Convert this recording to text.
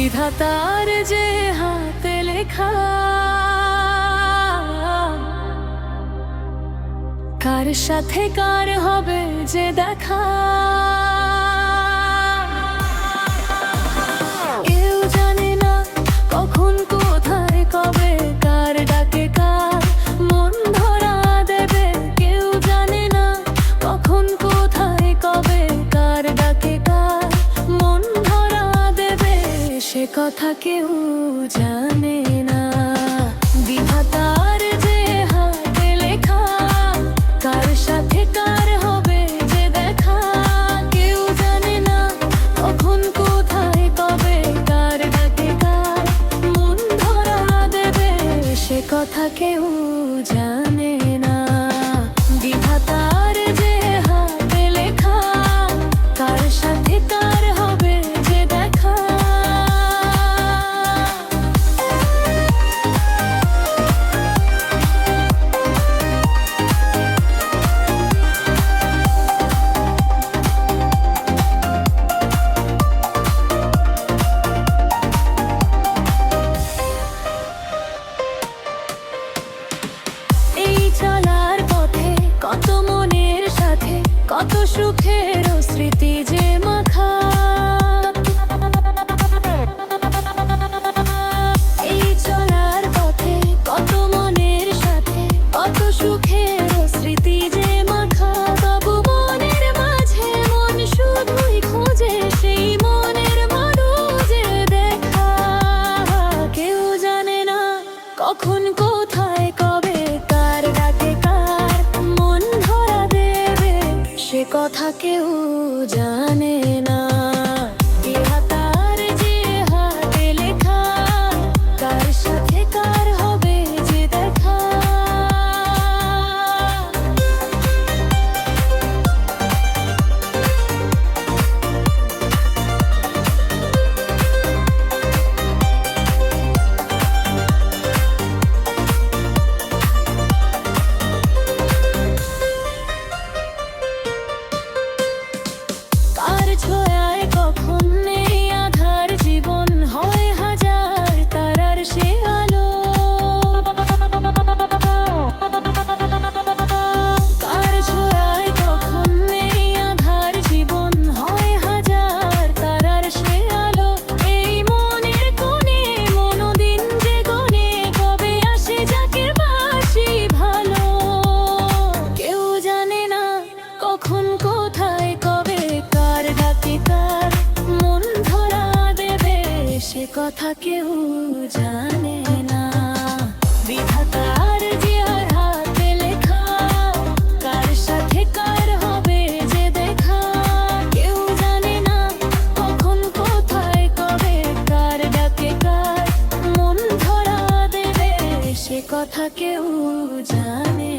বিধাতার যে হাতে লেখা, কার সাথে কার হবে যে দেখা। কেউ জানে না কখন কোথায় কবে কার ডাকে কার মন ধরা দেবে। কেউ জানে না কখন কোথায় কবে কার ডাকে কার মন ধরা দেবে। সে কথা কেউ জানে না। বিধাতার যে হাতে লেখা, কার সাথে কার হবে যে দেখা। কেউ জানে না কখন কোথায় কবে কার ডাকে কার মন ধরা দেবে। সে কথা কেউ জানে না। বিধাতার যে হাতে লেখা, কার সাথে কার হবে যে দেখা। কত মনের সাথে কত সুখের স্মৃতি যে মাখা। এই চলার পথে কত মনের সাথে কত সুখের স্মৃতি যে মাখা। তবু মনের মাঝে মন শুধুই খোঁজে সেই মনের মানুষে দেখা। কেউ জানে না কখন কোথায় কবে কার ডাকে কার মন ধরা দেবে। সে কথা কেউ জানে না। বিধাতার যে হাতে লেখা, কার সাথে কার হবে যে দেখা। ছোঁয়ায় কখন নেই আধার জীবন হয় হাজার তারার সে আলো। কার ছোঁয়ায় কখন নেই আধার জীবন হয় হাজার তারার সে আলো। এই মনের কোণে মনোদিন যে গনে কবে আসে যাকে বাসি ভালো। কেউ জানে না কখন কোথায় কবে কার ডাকে কার মন ধরা দেবে। সে কথা কেউ জানে না। বিধাতার যে হাতে লেখা, কার সাথে কার হবে যে দেখা। কেউ জানে না কখন কোথায় কবে কার ডাকে কার মন ধরা দেবে। সে কথা কেউ জানে